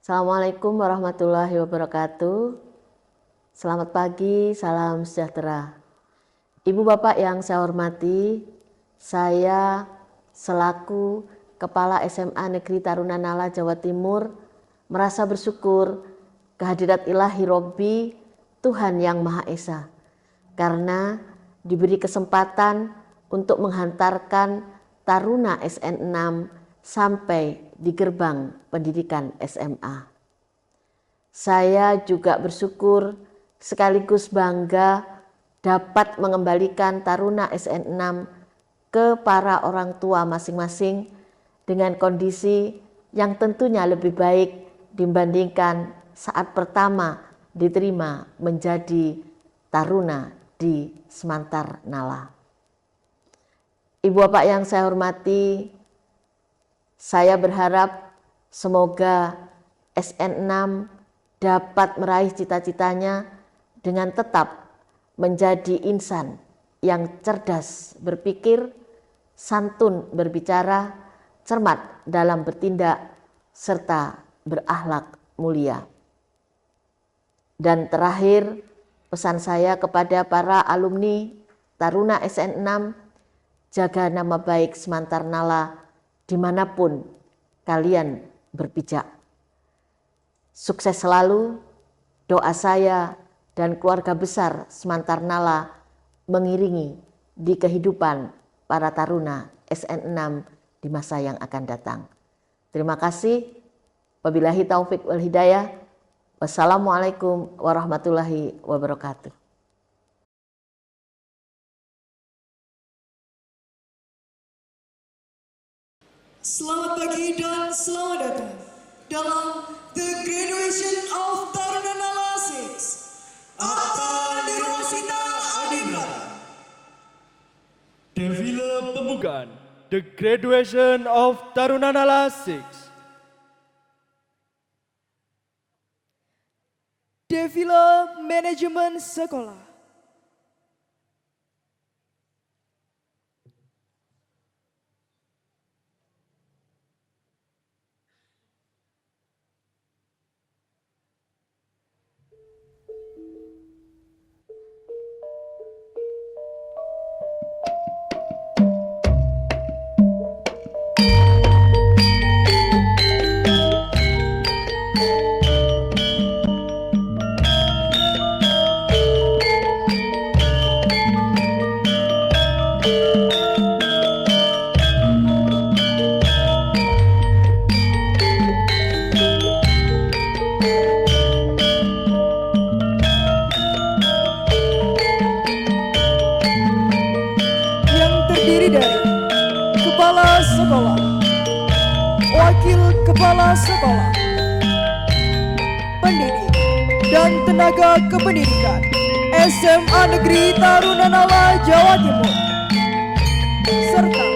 Assalamualaikum warahmatullahi wabarakatuh. Selamat pagi, salam sejahtera. Ibu Bapak yang saya hormati, saya selaku Kepala SMA Negeri Taruna Nala Jawa Timur merasa bersyukur kehadirat ilahi Robbi Tuhan Yang Maha Esa karena diberi kesempatan untuk menghantarkan Taruna SN6 sampai di gerbang pendidikan SMA. Saya juga bersyukur sekaligus bangga dapat mengembalikan Taruna SN6 ke para orang tua masing-masing dengan kondisi yang tentunya lebih baik dibandingkan saat pertama diterima menjadi Taruna di Semantar Nala. Ibu Bapak yang saya hormati, saya berharap semoga SN6 dapat meraih cita-citanya dengan tetap menjadi insan yang cerdas berpikir, santun berbicara, cermat dalam bertindak, serta berakhlak mulia. Dan terakhir, pesan saya kepada para alumni Taruna SN6, jaga nama baik Semantar Nala dimanapun kalian berpijak. Sukses selalu, doa saya dan keluarga besar Semantar Nala mengiringi di kehidupan para taruna SN6 di masa yang akan datang. Terima kasih. Wabillahi taufik wal hidayah. Wassalamualaikum warahmatullahi wabarakatuh. Selamat pagi dan selamat datang dalam The Graduation of Taruna Nala 6 Atta Nirwasita Adibrata. Defile pembukaan The Graduation of Taruna Nala 6. Defile Manajemen Sekolah. Kepala Sekolah, Wakil Kepala Sekolah, Pendidik dan Tenaga Kependidikan SMA Negeri Taruna Nala Jawa Timur, serta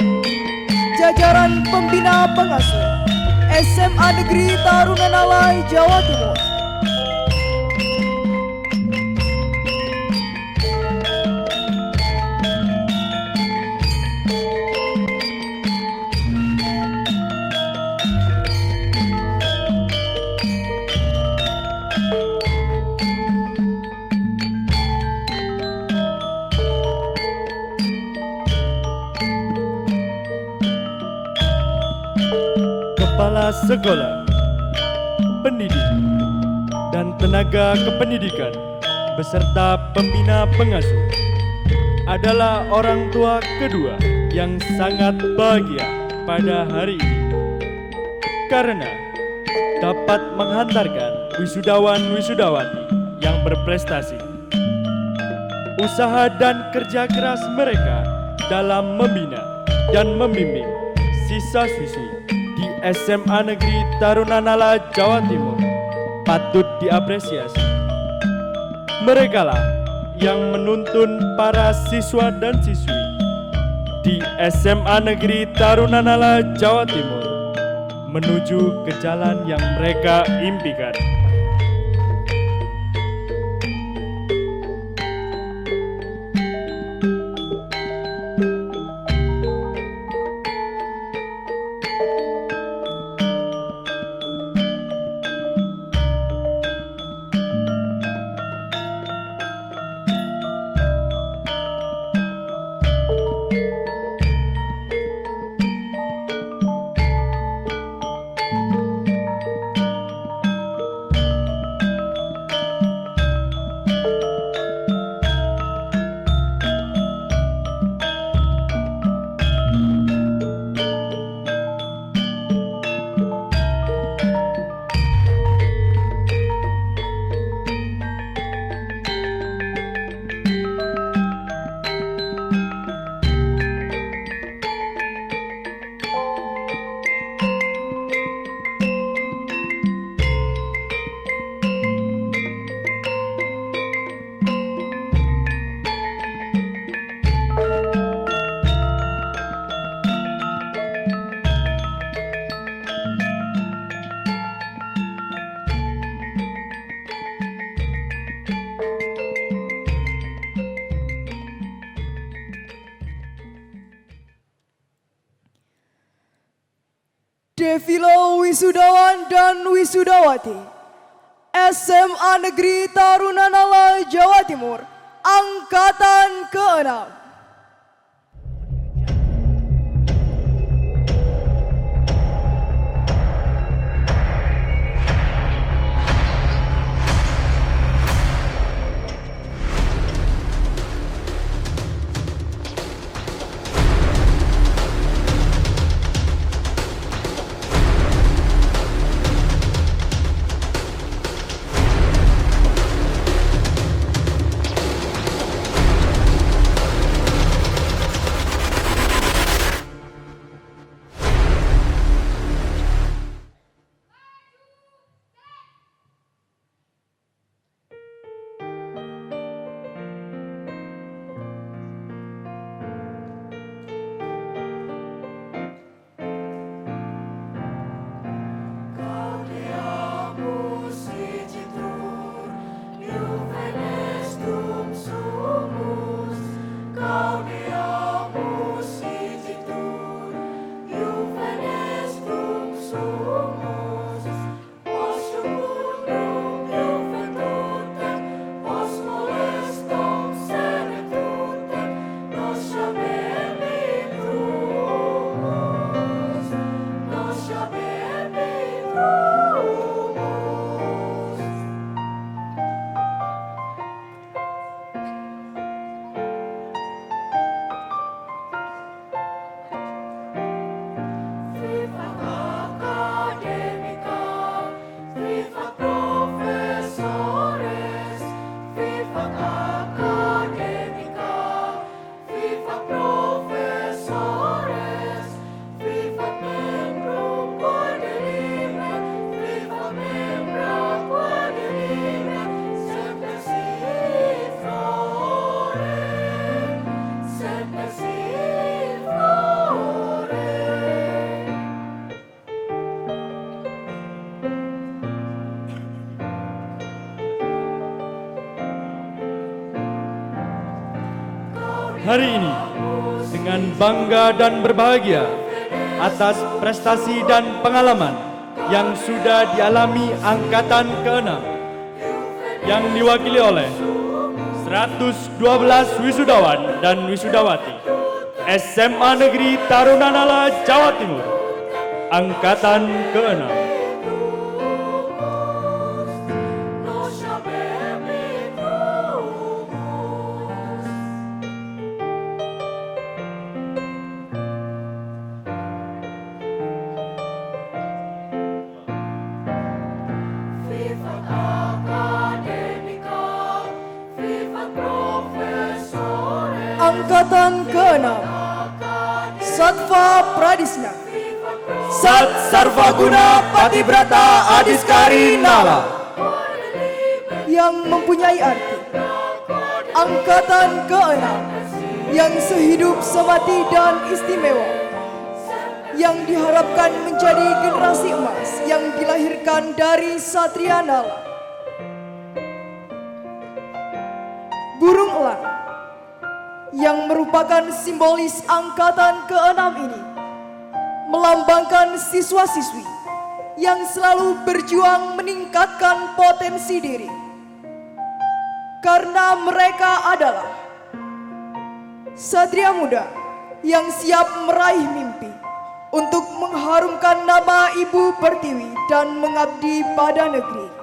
jajaran pembina pengasuh SMA Negeri Taruna Nala Jawa Timur. Kepala Sekolah, Pendidik dan Tenaga Kependidikan beserta pembina pengasuh adalah orang tua kedua yang sangat bahagia pada hari ini karena dapat menghantarkan wisudawan-wisudawati yang berprestasi. Usaha dan kerja keras mereka dalam membina dan membimbing siswa-siswi di SMA Negeri Taruna Nala Jawa Timur patut diapresiasi. Merekalah yang menuntun para siswa dan siswi di SMA Negeri Taruna Nala Jawa Timur menuju ke jalan yang mereka impikan. Defilo wisudawan dan wisudawati SMA Negeri Tarunanala Jawa Timur Angkatan ke-6. Hari ini, dengan bangga dan berbahagia atas prestasi dan pengalaman yang sudah dialami Angkatan ke-6 yang diwakili oleh 112 wisudawan dan wisudawati SMA Negeri Tarunanala Jawa Timur Angkatan ke-6. Angkatan ke-6 Satva Pradisna Sat Sarvaguna Patibrata Adiskari Nala yang mempunyai arti Angkatan ke-6 yang sehidup semati dan istimewa, yang diharapkan menjadi generasi emas yang dilahirkan dari Satria Nala. Burung elang yang merupakan simbolis Angkatan ke-6 ini melambangkan siswa-siswi yang selalu berjuang meningkatkan potensi diri, karena mereka adalah satria muda yang siap meraih mimpi untuk mengharumkan nama Ibu Pertiwi dan mengabdi pada negeri.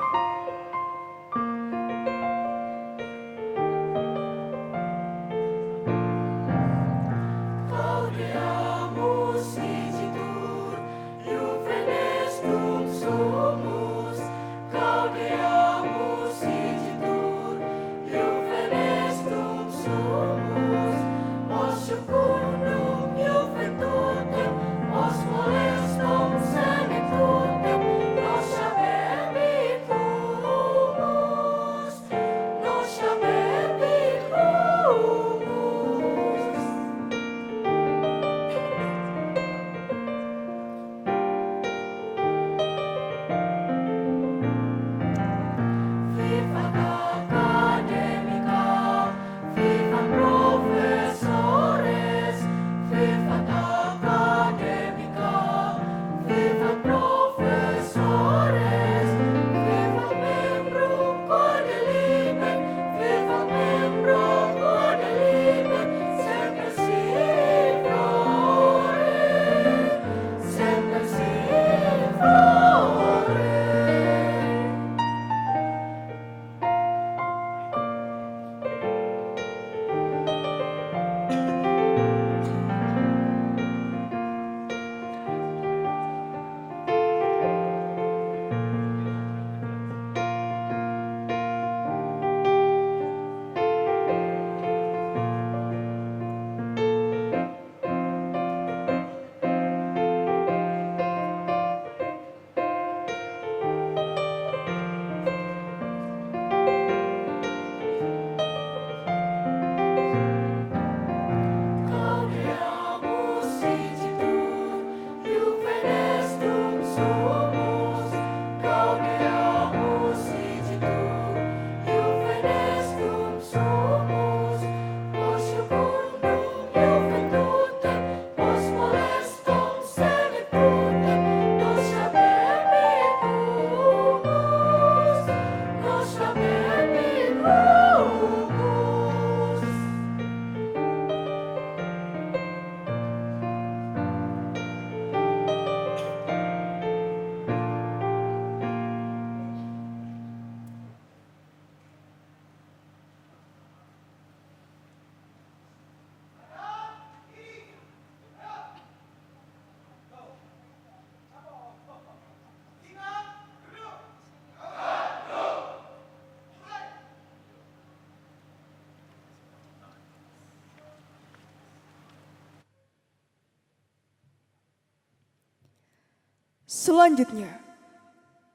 Selanjutnya,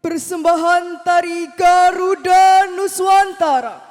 persembahan tari Garuda Nuswantara.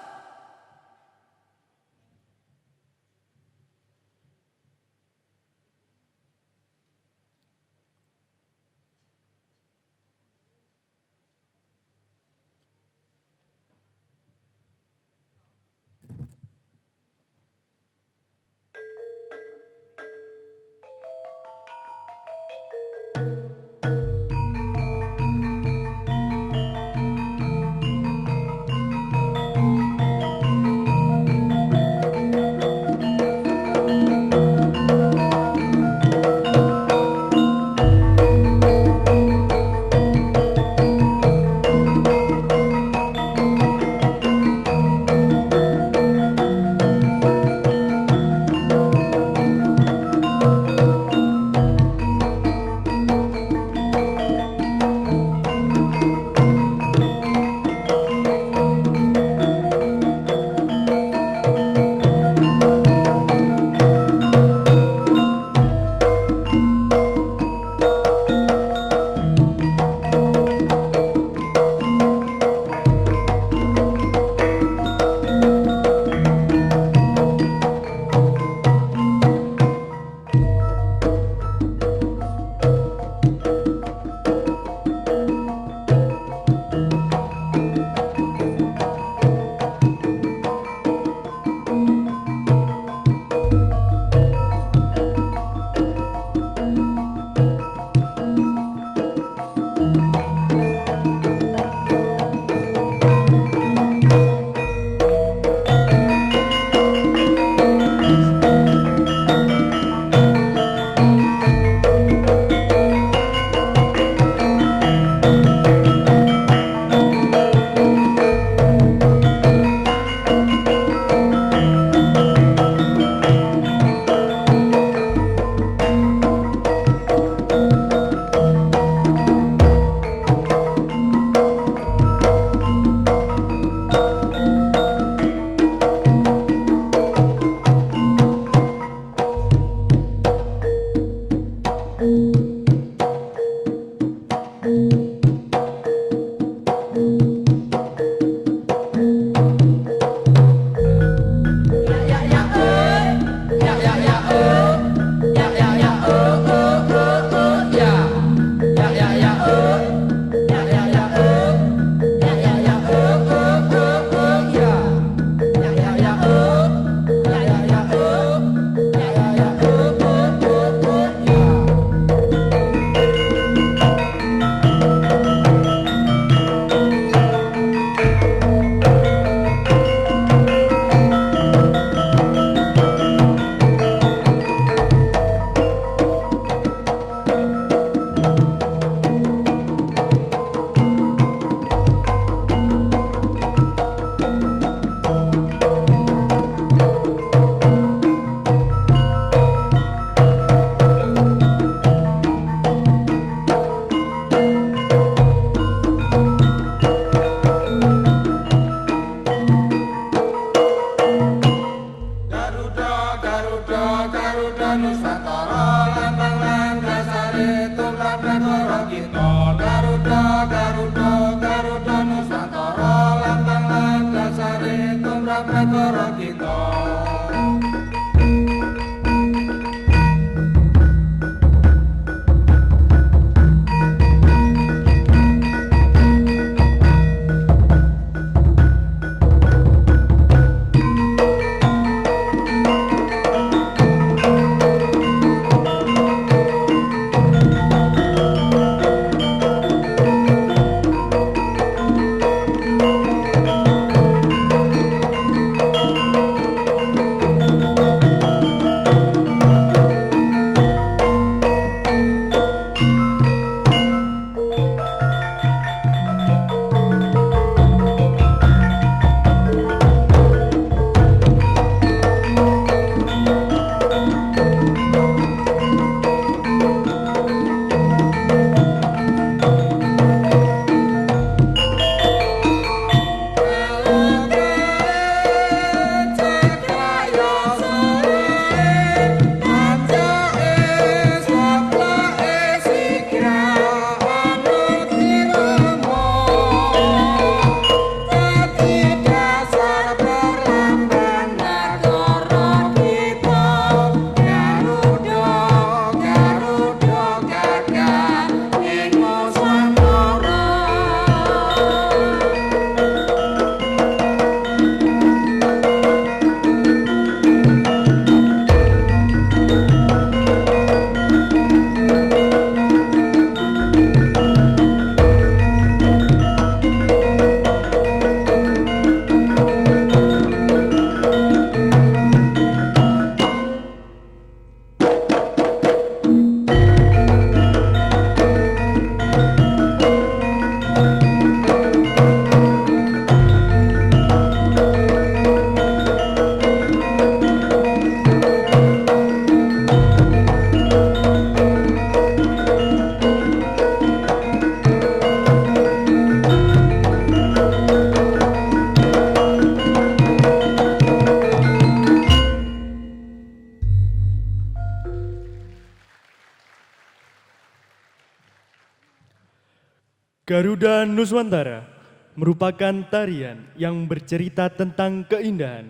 Garuda Nuswantara merupakan tarian yang bercerita tentang keindahan,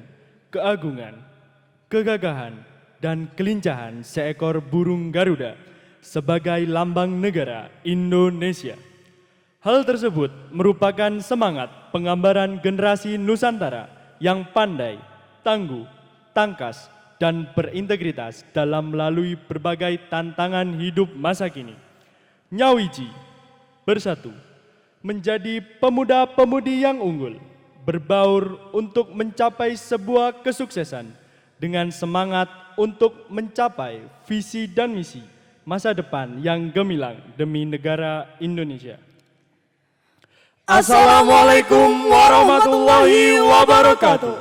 keagungan, kegagahan, dan kelincahan seekor burung Garuda sebagai lambang negara Indonesia. Hal tersebut merupakan semangat penggambaran generasi Nusantara yang pandai, tangguh, tangkas, dan berintegritas dalam melalui berbagai tantangan hidup masa kini. Nyawiji bersatu menjadi pemuda-pemudi yang unggul, berbaur untuk mencapai sebuah kesuksesan dengan semangat untuk mencapai visi dan misi masa depan yang gemilang demi negara Indonesia. Assalamualaikum warahmatullahi wabarakatuh.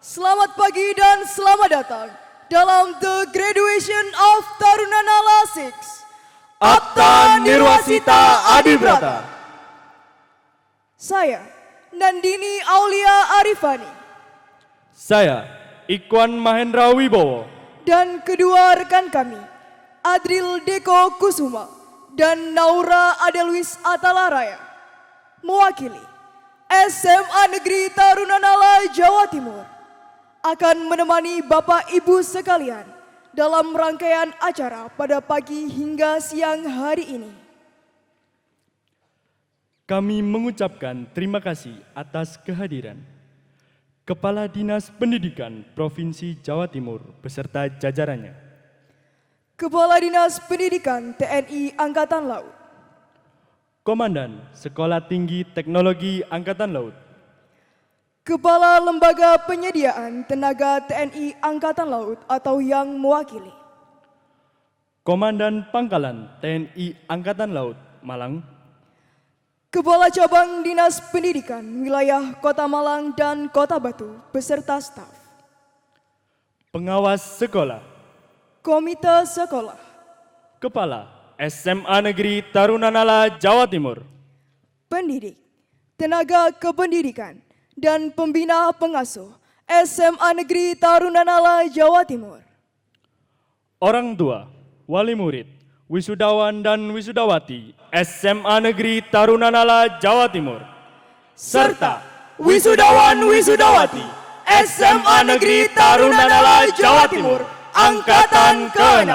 Selamat pagi dan selamat datang dalam The Graduation of Tarunanala 6 Atta Nirwasita Adibrata. Saya, Nandini Aulia Arifani. Saya, Ikwan Mahendra Wibowo. Dan kedua rekan kami, Adril Deko Kusuma dan Naura Adelwis Atalaraya, mewakili SMA Negeri Tarunanala Jawa Timur, akan menemani Bapak Ibu sekalian dalam rangkaian acara pada pagi hingga siang hari ini. Kami mengucapkan terima kasih atas kehadiran Kepala Dinas Pendidikan Provinsi Jawa Timur beserta jajarannya, Kepala Dinas Pendidikan TNI Angkatan Laut, Komandan Sekolah Tinggi Teknologi Angkatan Laut, Kepala Lembaga Penyediaan Tenaga TNI Angkatan Laut atau yang mewakili, Komandan Pangkalan TNI Angkatan Laut Malang, Kepala Cabang Dinas Pendidikan Wilayah Kota Malang dan Kota Batu beserta staf, Pengawas Sekolah, Komite Sekolah, Kepala SMA Negeri Tarunanala Jawa Timur, pendidik, tenaga kependidikan, dan pembina pengasuh SMA Negeri Tarunanala Jawa Timur, orang tua, wali murid, wisudawan dan wisudawati SMA Negeri Tarunanala Jawa Timur, serta wisudawan wisudawati SMA Negeri Tarunanala Jawa Timur Angkatan ke-6.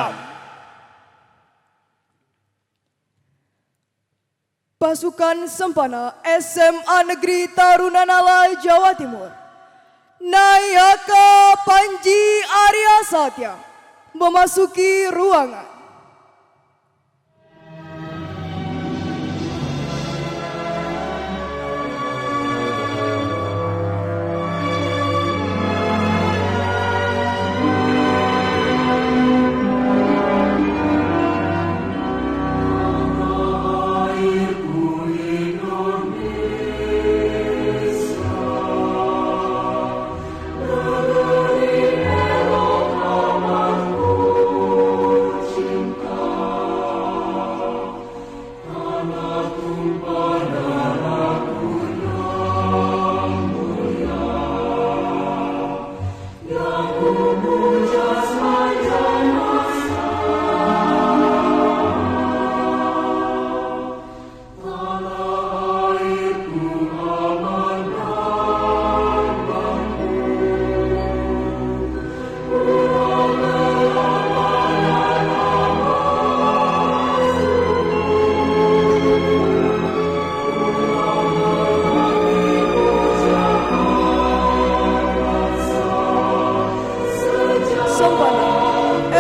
Pasukan Sempana SMA Negeri Tarunanala Jawa Timur, Nayaka Panji Arya Satya memasuki ruangan.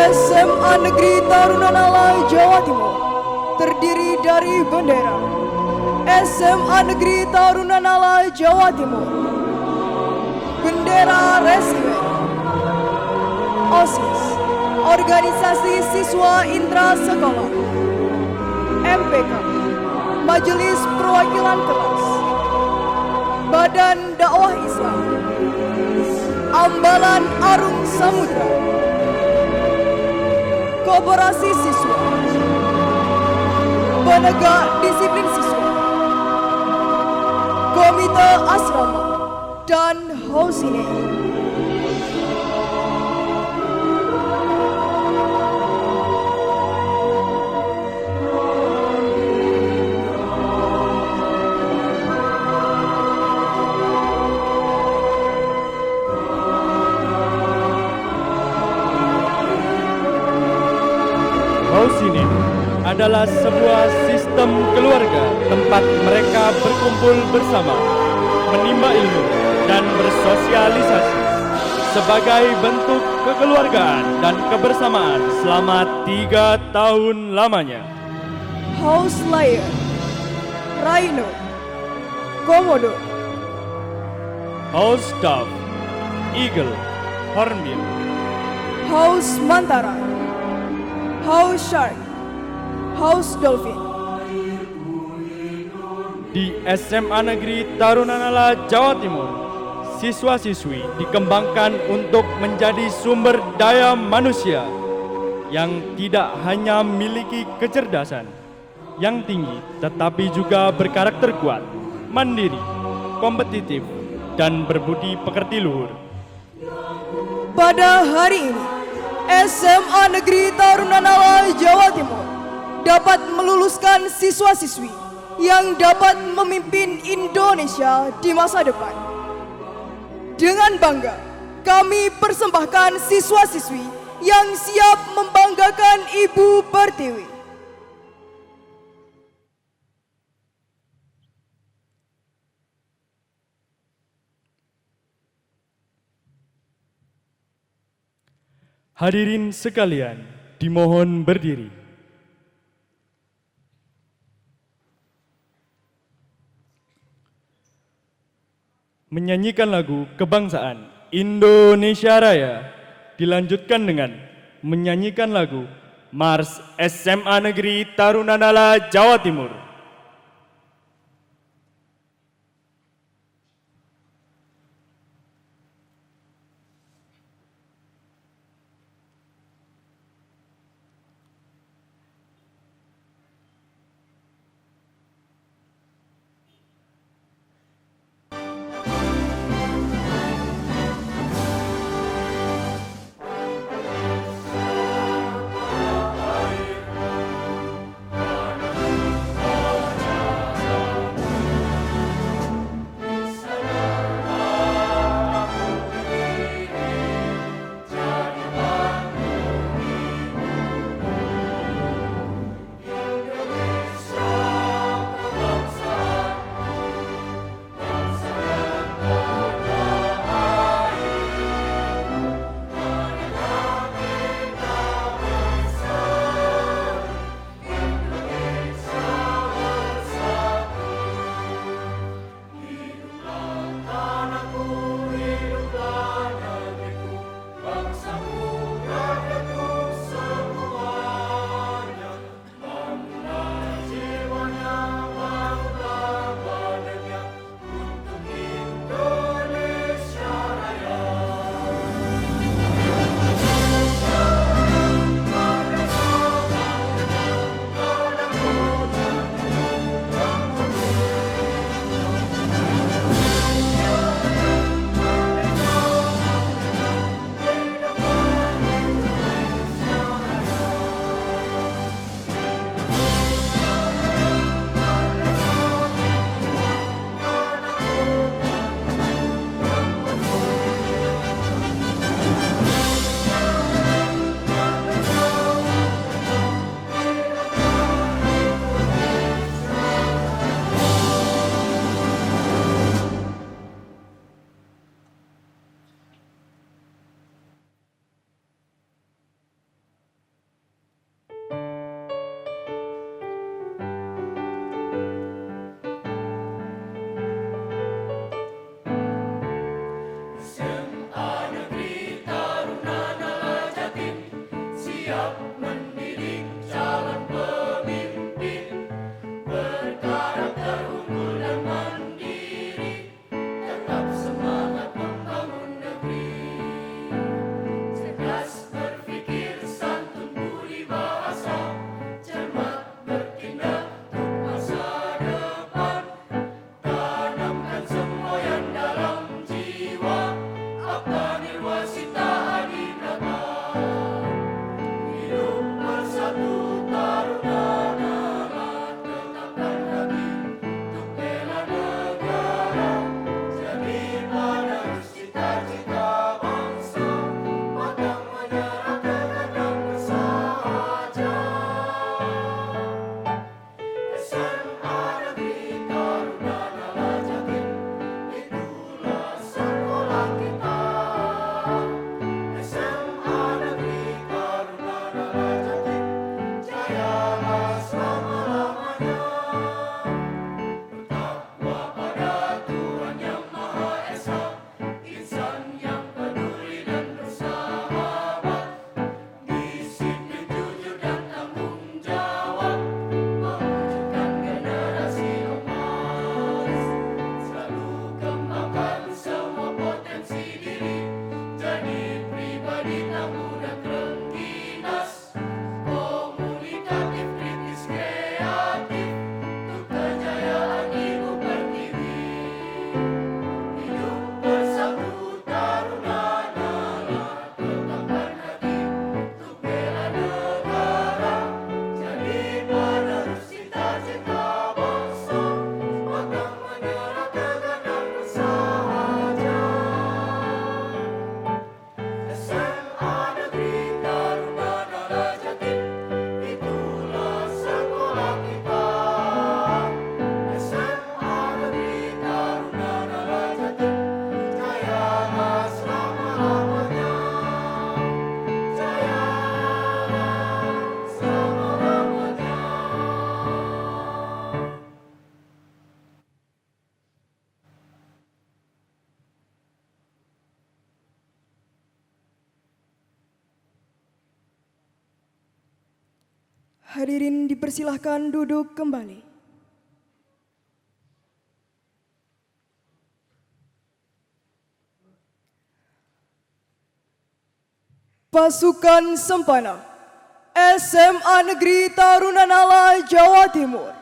SMA Negeri Tarunanala Jawa Timur terdiri dari bendera SMA Negeri Tarunanala Jawa Timur, bendera resimen, OSIS, Organisasi Siswa Intra Sekolah, MPK, Majelis Perwakilan Kelas, Badan Dakwah Islam, Ambalan Arung Samudra, Koperasi Siswa, Penegak Disiplin Siswa, Komite Asrama, dan Hosine. adalah sebuah sistem keluarga tempat mereka berkumpul bersama, menimba ilmu, dan bersosialisasi sebagai bentuk kekeluargaan dan kebersamaan selama 3 tahun lamanya. House Lion, Rhino, Komodo, House Dove, Eagle, Hornbill, House Mantara, House Shark, House Dolphin. Di SMA Negeri Tarunanala, Jawa Timur, siswa-siswi dikembangkan untuk menjadi sumber daya manusia yang tidak hanya memiliki kecerdasan yang tinggi, tetapi juga berkarakter kuat, mandiri, kompetitif, dan berbudi pekerti luhur. Pada hari ini, SMA Negeri Tarunanala, Jawa Timur dapat meluluskan siswa-siswi yang dapat memimpin Indonesia di masa depan. Dengan bangga, kami persembahkan siswa-siswi yang siap membanggakan Ibu Pertiwi. Hadirin sekalian, dimohon berdiri. Menyanyikan lagu kebangsaan Indonesia Raya dilanjutkan dengan menyanyikan lagu Mars SMA Negeri Tarunanala, Jawa Timur. Hadirin dipersilahkan duduk kembali. Pasukan Sempana SMA Negeri Tarunanala Jawa Timur,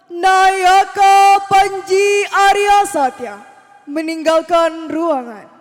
Nayaka Panji Arya Satya meninggalkan ruangan.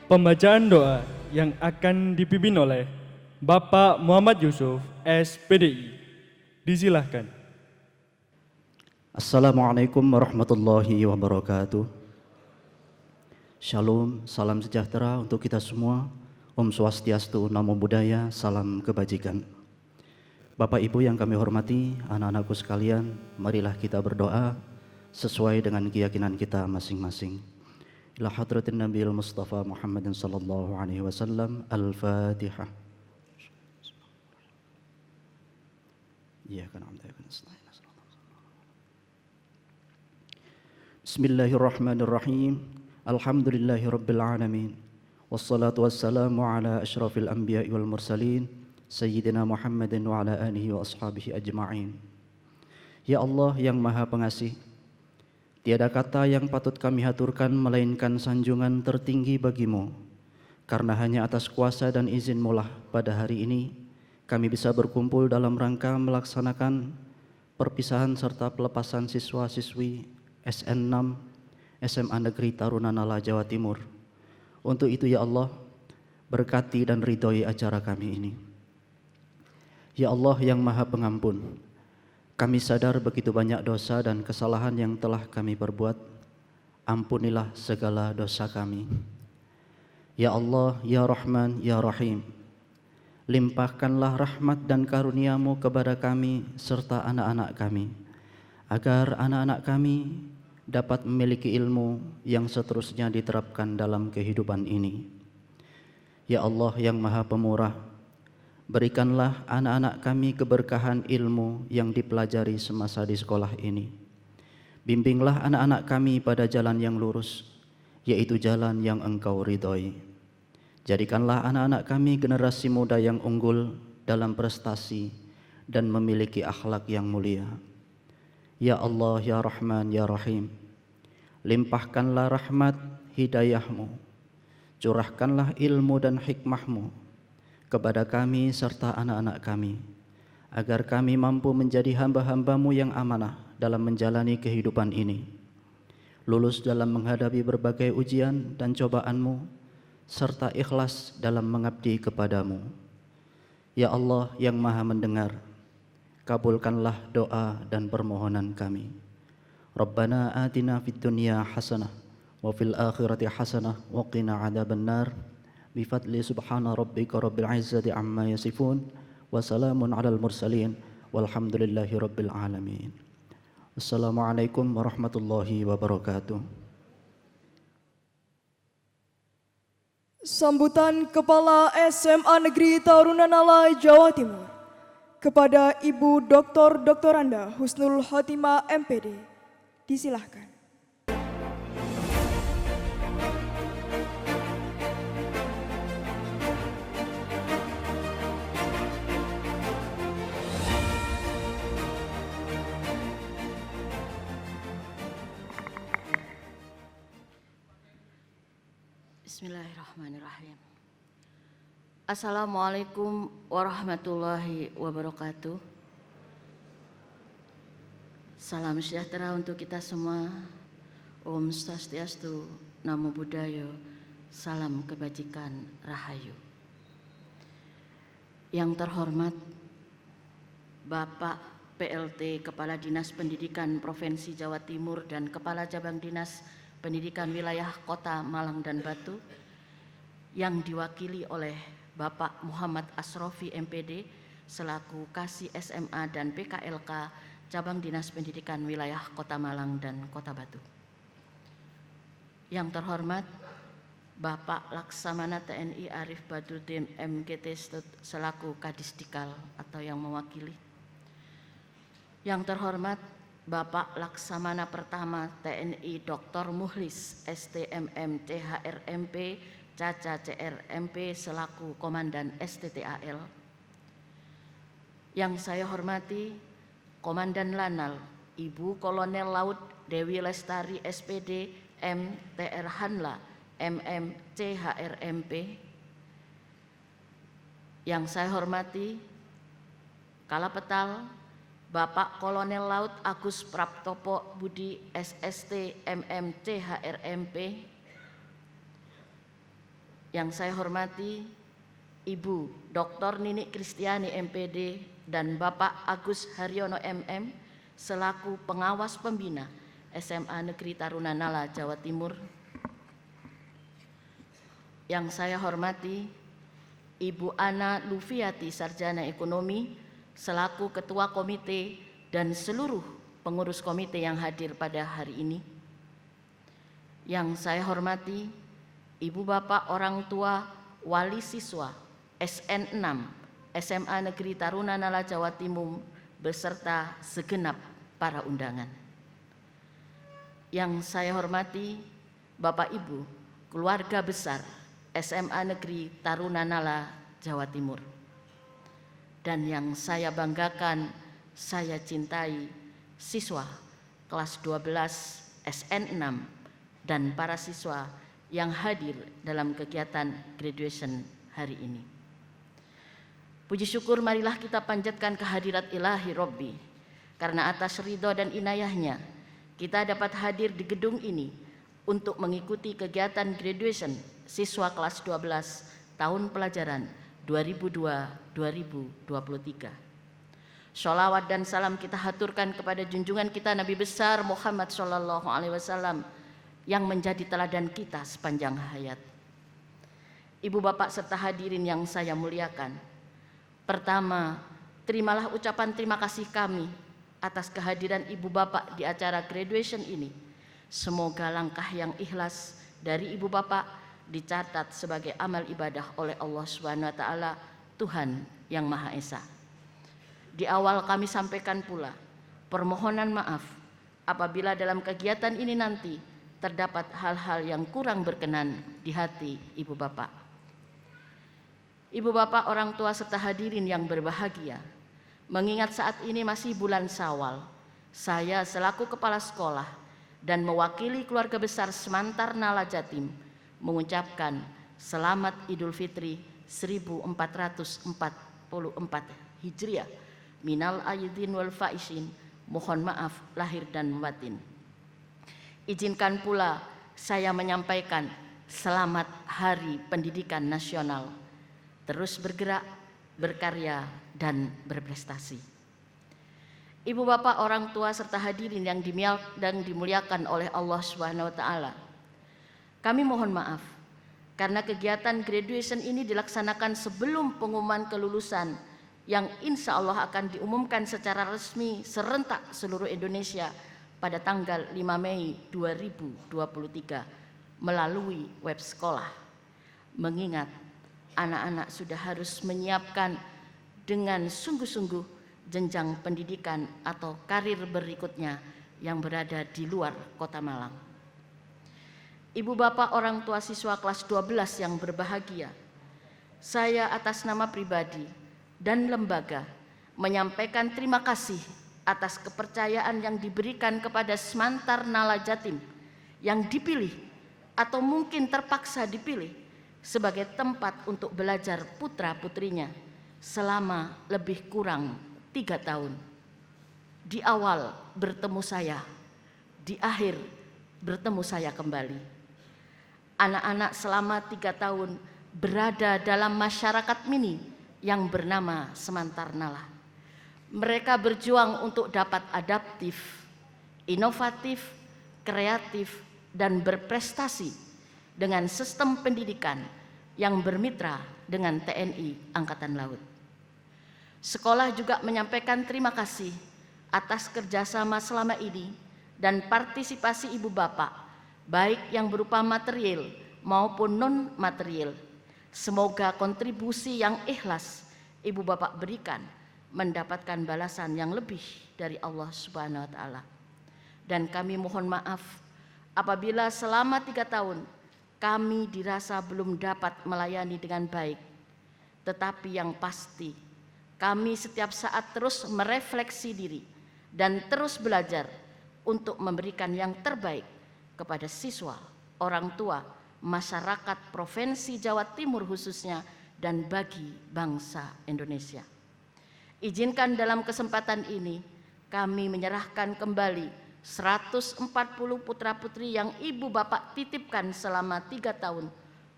Pembacaan doa yang akan dipimpin oleh Bapak Muhammad Yusuf, SPDI. Disilahkan. Assalamualaikum warahmatullahi wabarakatuh. Shalom, salam sejahtera untuk kita semua. Om Swastiastu, Namo Buddhaya, salam kebajikan. Bapak Ibu yang kami hormati, anak-anakku sekalian, marilah kita berdoa sesuai dengan keyakinan kita masing-masing. Ila hadratin Nabiul Mustafa Muhammadin sallallahu alaihi wasallam. Al-Fatihah. Bismillahirrahmanirrahim. Alhamdulillahi rabbil alamin. Wassalatu wassalamu ala asyrafil anbiya'i wal mursalin Sayyidina Muhammadin wa ala alihi wa ashabihi ajma'in. Ya Allah yang Maha Pengasih, tiada kata yang patut kami haturkan melainkan sanjungan tertinggi bagimu. Karena hanya atas kuasa dan izin-Mu lah pada hari ini kami bisa berkumpul dalam rangka melaksanakan perpisahan serta pelepasan siswa-siswi SN6 SMA Negeri Tarunanala Jawa Timur. Untuk itu ya Allah, berkati dan ridhoi acara kami ini. Ya Allah yang Maha Pengampun, kami sadar begitu banyak dosa dan kesalahan yang telah kami perbuat. Ampunilah segala dosa kami. Ya Allah, Ya Rahman, Ya Rahim, limpahkanlah rahmat dan karunia-Mu kepada kami serta anak-anak kami, agar anak-anak kami dapat memiliki ilmu yang seterusnya diterapkan dalam kehidupan ini. Ya Allah yang Maha Pemurah, berikanlah anak-anak kami keberkahan ilmu yang dipelajari semasa di sekolah ini. Bimbinglah anak-anak kami pada jalan yang lurus, yaitu jalan yang Engkau ridhoi. Jadikanlah anak-anak kami generasi muda yang unggul dalam prestasi dan memiliki akhlak yang mulia. Ya Allah, Ya Rahman, Ya Rahim, limpahkanlah rahmat hidayah-Mu, curahkanlah ilmu dan hikmah-Mu kepada kami serta anak-anak kami, agar kami mampu menjadi hamba-hamba-Mu yang amanah dalam menjalani kehidupan ini. lulus dalam menghadapi berbagai ujian dan cobaan-Mu, serta ikhlas dalam mengabdi kepadamu. Ya Allah yang Maha Mendengar, kabulkanlah doa dan permohonan kami. Rabbana atina fid dunya hasanah wa fil akhirati hasanah wa qina adzabannar. Bifadli subhana rabbika rabbil izzati amma yasifun wa salamun alal mursalin walhamdulillahi rabbil alamin. Assalamualaikum warahmatullahi wabarakatuh. Sambutan Kepala SMA Negeri Tarunanala Jawa Timur kepada Ibu Dr. Doktoranda Husnul Khotimah MPD. Disilahkan. Bismillahirrahmanirrahim. Assalamualaikum warahmatullahi wabarakatuh. Salam sejahtera untuk kita semua. Om Swastiastu, Namo Buddhaya, salam kebajikan, rahayu. Yang terhormat Bapak PLT Kepala Dinas Pendidikan Provinsi Jawa Timur dan Kepala Cabang Dinas Pendidikan Wilayah Kota Malang dan Batu, yang diwakili oleh Bapak Muhammad Asrofi MPD selaku Kasih SMA dan PKLK Cabang Dinas Pendidikan Wilayah Kota Malang dan Kota Batu. Yang terhormat Bapak Laksamana TNI Arif Badruddin MGT selaku Kadisdikal atau yang mewakili. Yang terhormat Bapak Laksamana Pertama TNI Dr. Muhlis STMM CHRMP Caca CRMP selaku Komandan STTAL. Yang saya hormati Komandan Lanal Ibu Kolonel Laut Dewi Lestari SPD MTR Hanla MM CHRMP. Yang saya hormati Kalapetal Bapak Kolonel Laut Agus Praptopo Budi SST MM CHRMP. Yang saya hormati Ibu Dr. Nini Kristiani MPD dan Bapak Agus Haryono MM selaku pengawas pembina SMA Negeri Tarunanala Jawa Timur. Yang saya hormati Ibu Ana Lufiati Sarjana Ekonomi selaku Ketua Komite dan seluruh pengurus komite yang hadir pada hari ini. Yang saya hormati Ibu Bapak Orang Tua Wali Siswa SN6 SMA Negeri Tarunanala Jawa Timur beserta segenap para undangan. Yang saya hormati Bapak Ibu keluarga besar SMA Negeri Tarunanala Jawa Timur. Dan yang saya banggakan, saya cintai siswa kelas 12 SN6 dan para siswa yang hadir dalam kegiatan graduation hari ini. Puji syukur marilah kita panjatkan kehadirat ilahi Robbi, karena atas ridho dan inayahnya kita dapat hadir di gedung ini untuk mengikuti kegiatan graduation siswa kelas 12 tahun pelajaran 2002-2023. Sholawat dan salam kita haturkan kepada junjungan kita Nabi besar Muhammad SAW yang menjadi teladan kita sepanjang hayat. Ibu bapak serta hadirin yang saya muliakan, pertama, terimalah ucapan terima kasih kami atas kehadiran ibu bapak di acara graduation ini. Semoga langkah yang ikhlas dari ibu bapak dicatat sebagai amal ibadah oleh Allah Subhanahu wa taala, Tuhan yang Maha Esa. Di awal kami sampaikan pula permohonan maaf apabila dalam kegiatan ini nanti terdapat hal-hal yang kurang berkenan di hati ibu bapak. Ibu bapak, orang tua serta hadirin yang berbahagia, mengingat saat ini masih bulan Syawal, saya selaku kepala sekolah dan mewakili keluarga besar Semantar Nala Jatim mengucapkan selamat Idul Fitri 1444 Hijriah minal aidin wal faizin, mohon maaf lahir dan batin. Izinkan pula saya menyampaikan selamat Hari Pendidikan Nasional. Terus bergerak, berkarya, dan berprestasi. Ibu bapak, orang tua serta hadirin yang dimuliakan oleh Allah Subhanahu wa taala. Kami mohon maaf karena kegiatan graduation ini dilaksanakan sebelum pengumuman kelulusan yang insya Allah akan diumumkan secara resmi serentak seluruh Indonesia pada tanggal 5 Mei 2023 melalui web sekolah. Mengingat anak-anak sudah harus menyiapkan dengan sungguh-sungguh jenjang pendidikan atau karir berikutnya yang berada di luar Kota Malang. Ibu bapak, orang tua siswa kelas 12 yang berbahagia, saya atas nama pribadi dan lembaga menyampaikan terima kasih atas kepercayaan yang diberikan kepada Semantar Nala Jatim yang dipilih atau mungkin terpaksa dipilih sebagai tempat untuk belajar putra-putrinya selama lebih kurang 3 tahun. Di awal bertemu saya, di akhir bertemu saya kembali. Anak-anak selama 3 tahun berada dalam masyarakat mini yang bernama Semantar Nala. Mereka berjuang untuk dapat adaptif, inovatif, kreatif, dan berprestasi dengan sistem pendidikan yang bermitra dengan TNI Angkatan Laut. Sekolah juga menyampaikan terima kasih atas kerjasama selama ini dan partisipasi ibu bapak, baik yang berupa material maupun non-material. Semoga kontribusi yang ikhlas ibu bapak berikan mendapatkan balasan yang lebih dari Allah Subhanahu wa taala. Dan kami mohon maaf apabila selama 3 tahun kami dirasa belum dapat melayani dengan baik. Tetapi yang pasti kami setiap saat terus merefleksi diri dan terus belajar untuk memberikan yang terbaik kepada siswa, orang tua, masyarakat Provinsi Jawa Timur khususnya, dan bagi bangsa Indonesia. Izinkan dalam kesempatan ini kami menyerahkan kembali 140 putra-putri yang ibu bapak titipkan selama 3 tahun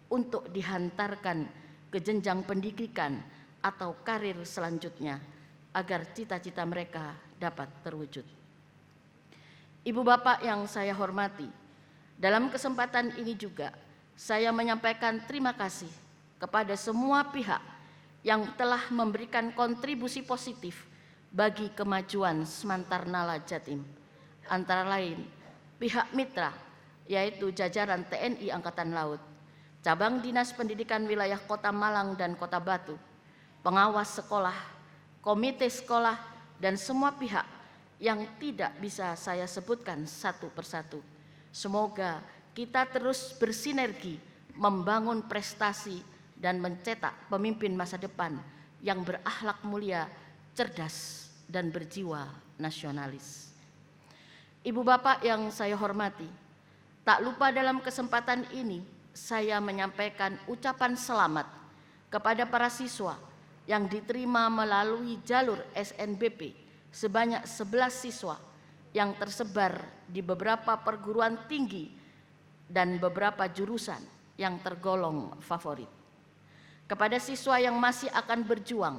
untuk dihantarkan ke jenjang pendidikan atau karir selanjutnya agar cita-cita mereka dapat terwujud. Ibu bapak yang saya hormati, dalam kesempatan ini juga saya menyampaikan terima kasih kepada semua pihak yang telah memberikan kontribusi positif bagi kemajuan Semantar Nala Jatim. Antara lain pihak mitra yaitu jajaran TNI Angkatan Laut, cabang Dinas Pendidikan Wilayah Kota Malang dan Kota Batu, pengawas sekolah, komite sekolah, dan semua pihak yang tidak bisa saya sebutkan satu persatu. Semoga kita terus bersinergi membangun prestasi dan mencetak pemimpin masa depan yang berakhlak mulia, cerdas, dan berjiwa nasionalis. Ibu bapak yang saya hormati, tak lupa dalam kesempatan ini saya menyampaikan ucapan selamat kepada para siswa yang diterima melalui jalur SNBP sebanyak 11 siswa yang tersebar di beberapa perguruan tinggi dan beberapa jurusan yang tergolong favorit. Kepada siswa yang masih akan berjuang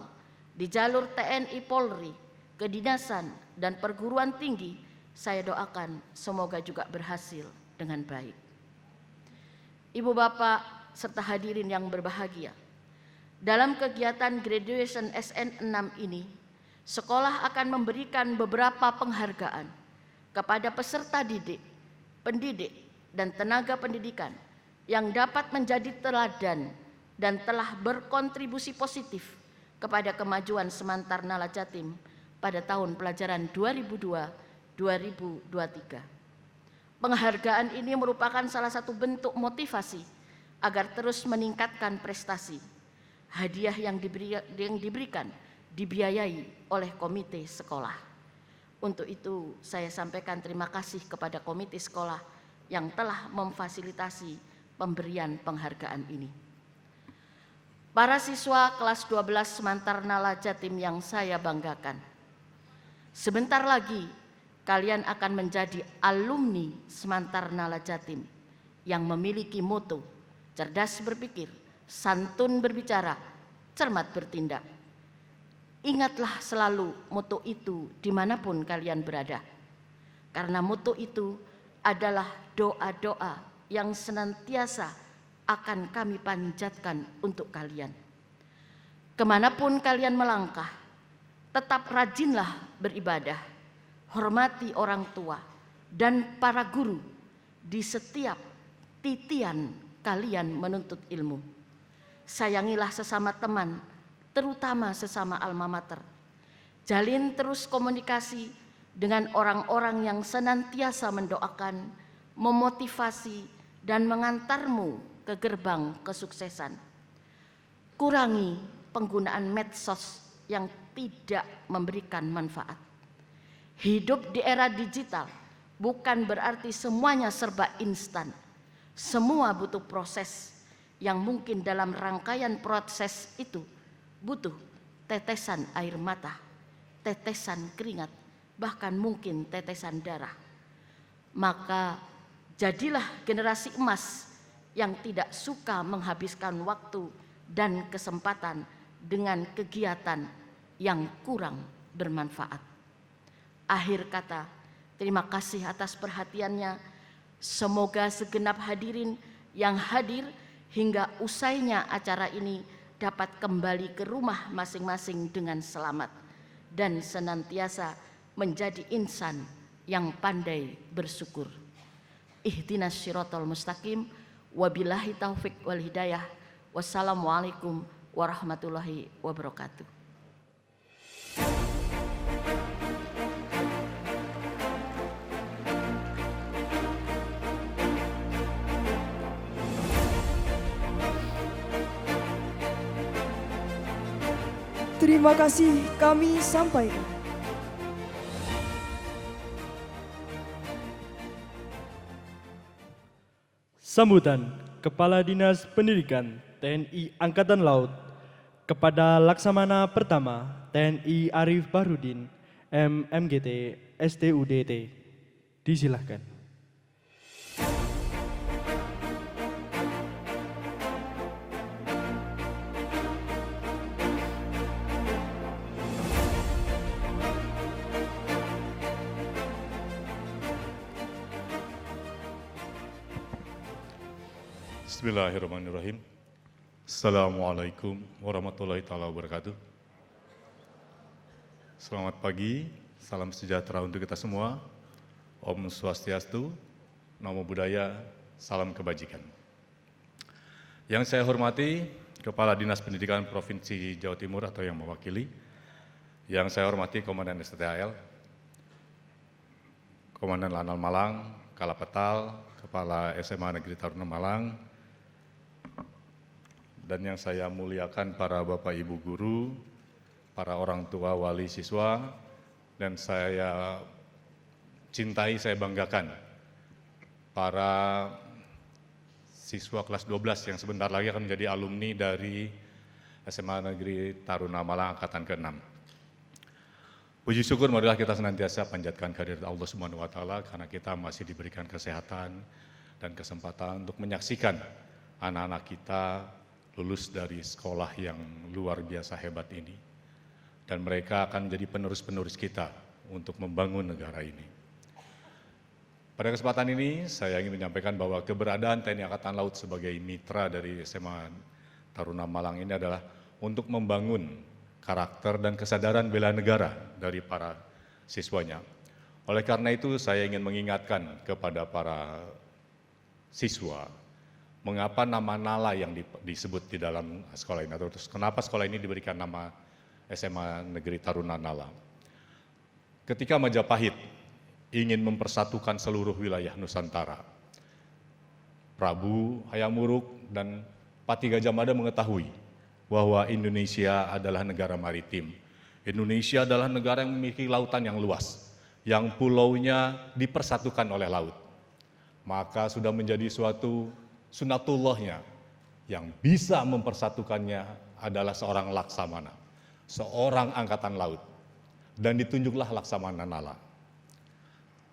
di jalur TNI Polri, kedinasan, dan perguruan tinggi, saya doakan semoga juga berhasil dengan baik. Ibu bapak serta hadirin yang berbahagia, dalam kegiatan graduation SN6 ini, sekolah akan memberikan beberapa penghargaan kepada peserta didik, pendidik, dan tenaga pendidikan yang dapat menjadi teladan dan telah berkontribusi positif kepada kemajuan Semantar Nala Jatim pada tahun pelajaran 2002-2023. Penghargaan ini merupakan salah satu bentuk motivasi agar terus meningkatkan prestasi. Hadiah yang diberikan dibiayai oleh komite sekolah. Untuk itu saya sampaikan terima kasih kepada komite sekolah yang telah memfasilitasi pemberian penghargaan ini. Para siswa kelas 12 Semantar Nala Jatim yang saya banggakan, sebentar lagi kalian akan menjadi alumni Semantar Nala Jatim yang memiliki moto cerdas berpikir, santun berbicara, cermat bertindak. Ingatlah selalu moto itu dimanapun kalian berada, karena moto itu adalah doa-doa yang senantiasa akan kami panjatkan untuk kalian. Kemanapun kalian melangkah, tetap rajinlah beribadah, hormati orang tua dan para guru di setiap titian kalian menuntut ilmu. Sayangilah sesama teman, terutama sesama alma mater. Jalin terus komunikasi dengan orang-orang yang senantiasa mendoakan, memotivasi, dan mengantarmu ke gerbang kesuksesan. Kurangi penggunaan medsos yang tidak memberikan manfaat. Hidup di era digital bukan berarti semuanya serba instan. Semua butuh proses yang mungkin dalam rangkaian proses itu butuh tetesan air mata, tetesan keringat, bahkan mungkin tetesan darah. Maka jadilah generasi emas yang tidak suka menghabiskan waktu dan kesempatan dengan kegiatan yang kurang bermanfaat. Akhir kata, terima kasih atas perhatiannya. Semoga segenap hadirin yang hadir hingga usainya acara ini dapat kembali ke rumah masing-masing dengan selamat dan senantiasa menjadi insan yang pandai bersyukur. Ihdinas syiratal mustaqim, wabillahi taufik wal hidayah. Wassalamualaikum warahmatullahi wabarakatuh. Terima kasih kami sampaikan. Sambutan Kepala Dinas Pendidikan TNI Angkatan Laut kepada Laksamana Pertama TNI Arif Bahrudin MMGT STUDT. Disilahkan. Bismillahirrahmanirrahim. Assalamualaikum warahmatullahi taala wabarakatuh. Selamat pagi, salam sejahtera untuk kita semua. Om Swastiastu, Namo Buddhaya, salam kebajikan. Yang saya hormati Kepala Dinas Pendidikan Provinsi Jawa Timur atau yang mewakili. Yang saya hormati Komandan STTAL, Komandan Lanal Malang, Kalapetal, Kepala SMA Negeri Taruna Malang, dan yang saya muliakan para Bapak Ibu Guru, para orang tua wali siswa, dan saya cintai, saya banggakan para siswa kelas 12 yang sebentar lagi akan menjadi alumni dari SMA Negeri Taruna Malang Angkatan ke-6. Puji syukur marilah kita senantiasa panjatkan kehadirat Allah Subhanahu wa taala karena kita masih diberikan kesehatan dan kesempatan untuk menyaksikan anak-anak kita lulus dari sekolah yang luar biasa hebat ini. Dan mereka akan menjadi penerus-penerus kita untuk membangun negara ini. Pada kesempatan ini saya ingin menyampaikan bahwa keberadaan TNI Angkatan Laut sebagai mitra dari SMA Taruna Malang ini adalah untuk membangun karakter dan kesadaran bela negara dari para siswanya. Oleh karena itu saya ingin mengingatkan kepada para siswa, mengapa nama Nala yang disebut di dalam sekolah ini, atau kenapa sekolah ini diberikan nama SMA Negeri Taruna Nala. Ketika Majapahit ingin mempersatukan seluruh wilayah Nusantara, Prabu Hayam Wuruk dan Pati Gajah Mada mengetahui bahwa Indonesia adalah negara maritim. Indonesia adalah negara yang memiliki lautan yang luas, yang pulaunya dipersatukan oleh laut. Maka sudah menjadi suatu sunatullahnya yang bisa mempersatukannya adalah seorang laksamana, seorang angkatan laut, dan ditunjuklah Laksamana Nala.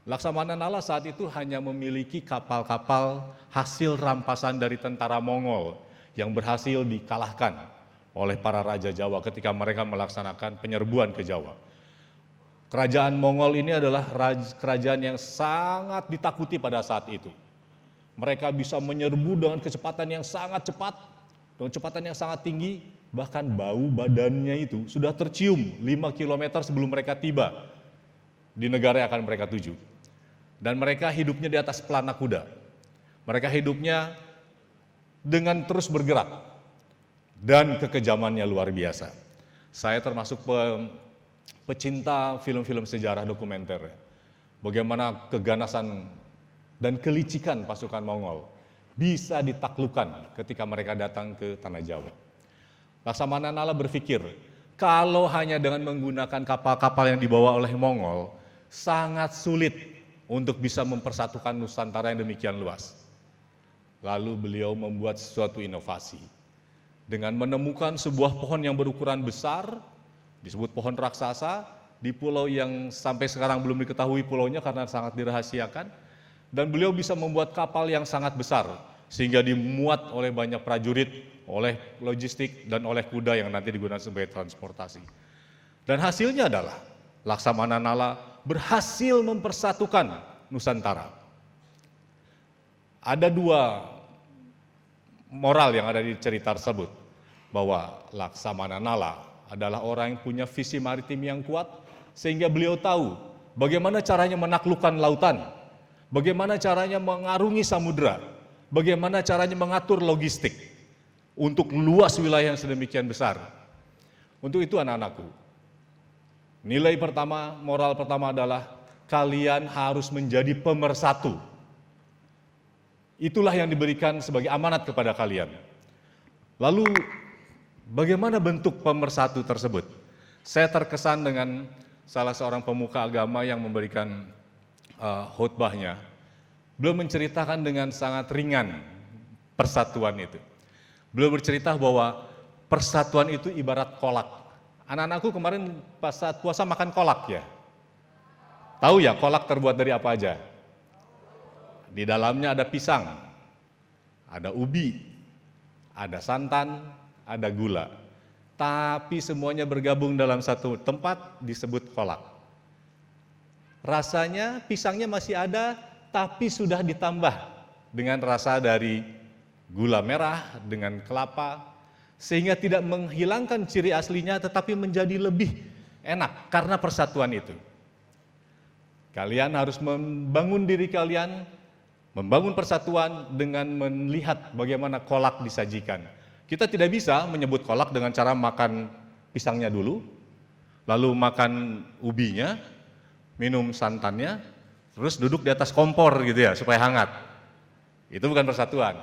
Laksamana Nala saat itu hanya memiliki kapal-kapal hasil rampasan dari tentara Mongol yang berhasil dikalahkan oleh para raja Jawa ketika mereka melaksanakan penyerbuan ke Jawa. Kerajaan Mongol ini adalah kerajaan yang sangat ditakuti pada saat itu. Mereka bisa menyerbu dengan kecepatan yang sangat cepat, dengan kecepatan yang sangat tinggi, bahkan bau badannya itu sudah tercium 5 km sebelum mereka tiba di negara yang akan mereka tuju. Dan mereka hidupnya di atas pelana kuda. Mereka hidupnya dengan terus bergerak. Dan kekejamannya luar biasa. Saya termasuk pecinta film-film sejarah dokumenter. Bagaimana keganasan dan kelicikan pasukan Mongol bisa ditaklukkan ketika mereka datang ke Tanah Jawa. Laksamana Nala berpikir, kalau hanya dengan menggunakan kapal-kapal yang dibawa oleh Mongol, sangat sulit untuk bisa mempersatukan Nusantara yang demikian luas. Lalu beliau membuat suatu inovasi dengan menemukan sebuah pohon yang berukuran besar, disebut pohon raksasa, di pulau yang sampai sekarang belum diketahui pulaunya karena sangat dirahasiakan, dan beliau bisa membuat kapal yang sangat besar sehingga dimuat oleh banyak prajurit, oleh logistik, dan oleh kuda yang nanti digunakan sebagai transportasi. Dan hasilnya adalah Laksamana Nala berhasil mempersatukan Nusantara. Ada dua moral yang ada di cerita tersebut, bahwa Laksamana Nala adalah orang yang punya visi maritim yang kuat, sehingga beliau tahu bagaimana caranya menaklukkan lautan, bagaimana caranya mengarungi samudera, bagaimana caranya mengatur logistik untuk luas wilayah yang sedemikian besar. Untuk itu anak-anakku, nilai pertama, moral pertama adalah kalian harus menjadi pemersatu. Itulah yang diberikan sebagai amanat kepada kalian. Lalu bagaimana bentuk pemersatu tersebut? Saya terkesan dengan salah seorang pemuka agama yang memberikan khutbahnya. Beliau menceritakan dengan sangat ringan persatuan itu. Beliau bercerita bahwa persatuan itu ibarat kolak. Anak-anakku kemarin pas saat puasa makan kolak ya? Tahu ya kolak terbuat dari apa aja? Di dalamnya ada pisang, ada ubi, ada santan, ada gula. Tapi semuanya bergabung dalam satu tempat disebut kolak. Rasanya pisangnya masih ada, tapi sudah ditambah dengan rasa dari gula merah, dengan kelapa, sehingga tidak menghilangkan ciri aslinya tetapi menjadi lebih enak karena persatuan itu. Kalian harus membangun diri kalian, membangun persatuan dengan melihat bagaimana kolak disajikan. Kita tidak bisa menyebut kolak dengan cara makan pisangnya dulu, lalu makan ubinya, minum santannya, terus duduk di atas kompor gitu ya supaya hangat. Itu bukan persatuan.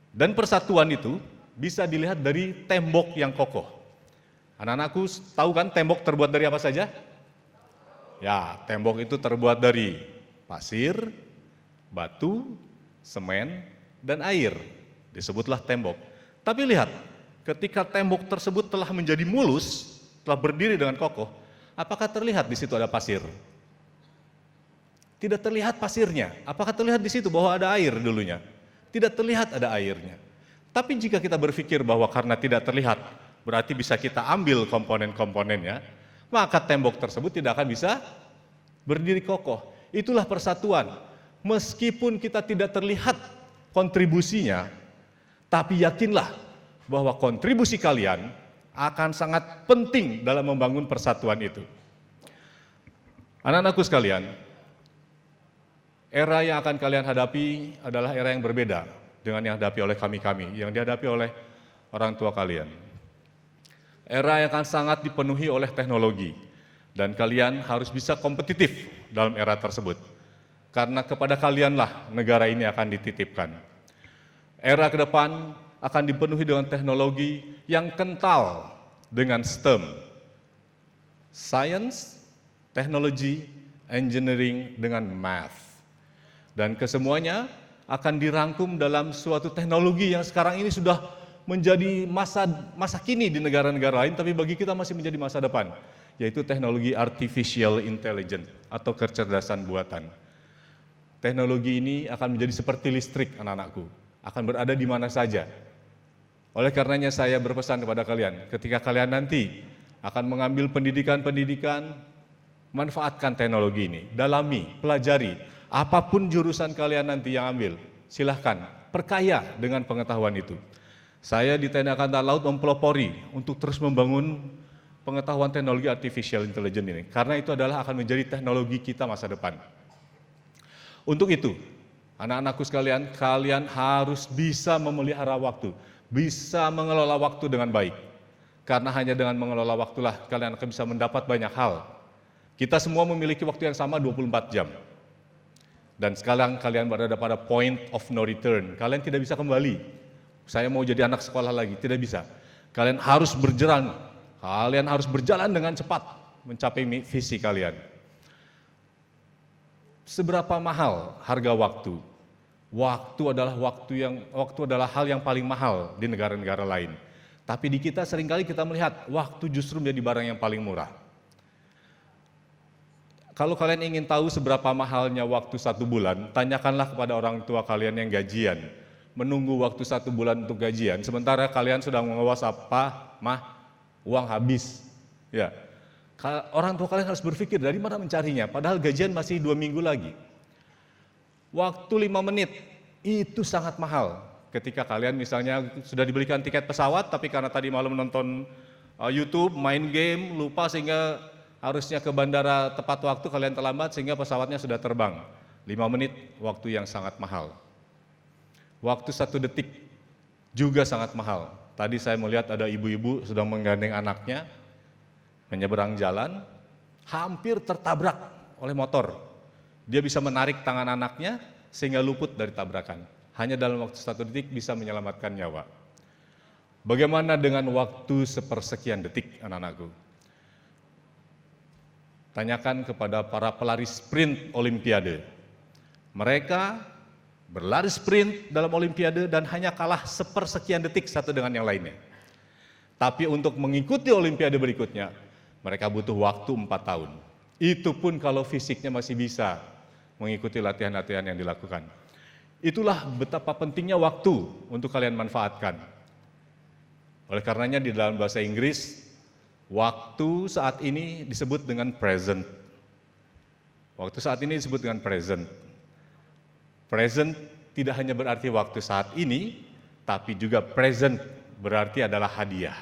Dan persatuan itu bisa dilihat dari tembok yang kokoh. Anak-anakku tahu kan tembok terbuat dari apa saja? Ya, tembok itu terbuat dari pasir, batu, semen, dan air. Disebutlah tembok. Tapi lihat, ketika tembok tersebut telah menjadi mulus, telah berdiri dengan kokoh, apakah terlihat di situ ada pasir? Tidak terlihat pasirnya. Apakah terlihat di situ bahwa ada air dulunya? Tidak terlihat ada airnya. Tapi jika kita berpikir bahwa karena tidak terlihat, berarti bisa kita ambil komponen-komponennya, maka tembok tersebut tidak akan bisa berdiri kokoh. Itulah persatuan. Meskipun kita tidak terlihat kontribusinya, tapi yakinlah bahwa kontribusi kalian akan sangat penting dalam membangun persatuan itu. Anak-anakku sekalian, era yang akan kalian hadapi adalah era yang berbeda dengan yang dihadapi oleh kami-kami, yang dihadapi oleh orang tua kalian. Era yang akan sangat dipenuhi oleh teknologi, dan kalian harus bisa kompetitif dalam era tersebut. Karena kepada kalianlah negara ini akan dititipkan. Era ke depan akan dipenuhi dengan teknologi yang kental dengan STEM. Science, Technology, Engineering, dengan Math. Dan kesemuanya akan dirangkum dalam suatu teknologi yang sekarang ini sudah menjadi masa kini di negara-negara lain, tapi bagi kita masih menjadi masa depan, yaitu teknologi artificial intelligence atau kecerdasan buatan. Teknologi ini akan menjadi seperti listrik, anak-anakku, akan berada di mana saja. Oleh karenanya saya berpesan kepada kalian, ketika kalian nanti akan mengambil pendidikan, manfaatkan teknologi ini, dalami, pelajari, apapun jurusan kalian nanti yang ambil, silahkan perkaya dengan pengetahuan itu. Saya di TNI Angkatan Laut mempelopori untuk terus membangun pengetahuan teknologi artificial intelligence ini, karena itu adalah akan menjadi teknologi kita masa depan. Untuk itu, anak-anakku sekalian, kalian harus bisa memelihara waktu, bisa mengelola waktu dengan baik. Karena hanya dengan mengelola waktulah kalian akan bisa mendapat banyak hal. Kita semua memiliki waktu yang sama 24 jam. Dan sekarang kalian berada pada point of no return. Kalian tidak bisa kembali. Saya mau jadi anak sekolah lagi, tidak bisa. Kalian harus berjalan dengan cepat mencapai visi kalian. Seberapa mahal harga waktu? Waktu adalah hal yang paling mahal di negara-negara lain. Tapi di kita seringkali kita melihat waktu justru menjadi barang yang paling murah. Kalau kalian ingin tahu seberapa mahalnya waktu 1 bulan, tanyakanlah kepada orang tua kalian yang gajian. Menunggu waktu 1 bulan untuk gajian, sementara kalian sudah nge-WhatsApp, uang habis. Ya, orang tua kalian harus berpikir dari mana mencarinya, padahal gajian masih 2 minggu lagi. Waktu 5 menit, itu sangat mahal. Ketika kalian misalnya sudah dibelikan tiket pesawat, tapi karena tadi malam menonton YouTube, main game, lupa sehingga harusnya ke bandara tepat waktu, kalian terlambat sehingga pesawatnya sudah terbang. 5 menit, waktu yang sangat mahal. Waktu 1 detik juga sangat mahal. Tadi saya melihat ada ibu-ibu sedang menggandeng anaknya, menyeberang jalan, hampir tertabrak oleh motor. Dia bisa menarik tangan anaknya sehingga luput dari tabrakan. Hanya dalam waktu 1 detik bisa menyelamatkan nyawa. Bagaimana dengan waktu sepersekian detik, anak-anakku? Tanyakan kepada para pelari sprint Olimpiade. Mereka berlari sprint dalam Olimpiade dan hanya kalah sepersekian detik satu dengan yang lainnya. Tapi untuk mengikuti Olimpiade berikutnya, mereka butuh waktu 4 tahun. Itu pun kalau fisiknya masih bisa mengikuti latihan-latihan yang dilakukan. Itulah betapa pentingnya waktu untuk kalian manfaatkan. Oleh karenanya di dalam bahasa Inggris, waktu saat ini disebut dengan present. Waktu saat ini disebut dengan present. Present tidak hanya berarti waktu saat ini, tapi juga present berarti adalah hadiah.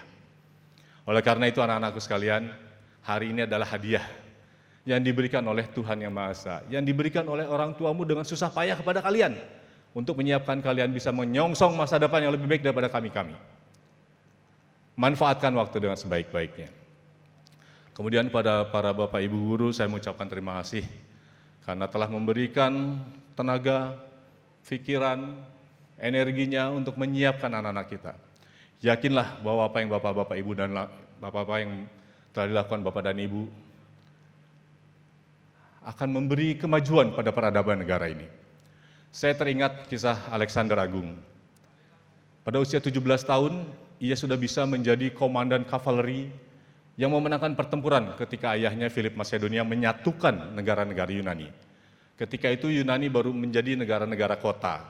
Oleh karena itu anak-anakku sekalian, hari ini adalah hadiah yang diberikan oleh Tuhan Yang Maha Esa, yang diberikan oleh orang tuamu dengan susah payah kepada kalian, untuk menyiapkan kalian bisa menyongsong masa depan yang lebih baik daripada kami-kami. Manfaatkan waktu dengan sebaik-baiknya. Kemudian pada para Bapak Ibu Guru, saya mengucapkan terima kasih karena telah memberikan tenaga, pikiran, energinya untuk menyiapkan anak-anak kita. Yakinlah bahwa apa yang Bapak-Bapak Ibu dan Bapak-Bapak yang telah dilakukan Bapak dan Ibu akan memberi kemajuan pada peradaban negara ini. Saya teringat kisah Alexander Agung. Pada usia 17 tahun, ia sudah bisa menjadi komandan kavaleri yang memenangkan pertempuran ketika ayahnya Philip Macedonia menyatukan negara-negara Yunani. Ketika itu Yunani baru menjadi negara-negara kota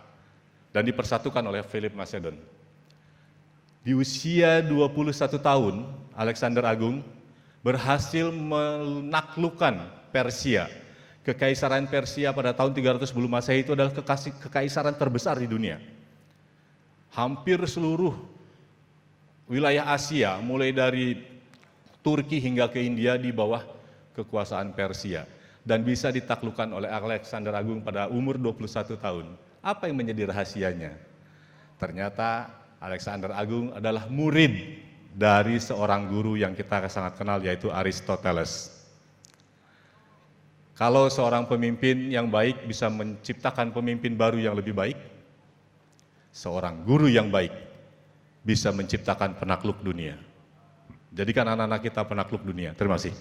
dan dipersatukan oleh Philip Macedon. Di usia 21 tahun, Alexander Agung berhasil menaklukkan Persia. Kekaisaran Persia pada tahun 300 sebelum Masehi itu adalah kekaisaran terbesar di dunia. Hampir seluruh wilayah Asia, mulai dari Turki hingga ke India di bawah kekuasaan Persia. Dan bisa ditaklukkan oleh Alexander Agung pada umur 21 tahun. Apa yang menjadi rahasianya? Ternyata Alexander Agung adalah murid dari seorang guru yang kita sangat kenal, yaitu Aristoteles. Kalau seorang pemimpin yang baik bisa menciptakan pemimpin baru yang lebih baik, seorang guru yang baik bisa menciptakan penakluk dunia. Jadikan anak-anak kita penakluk dunia. Terima kasih.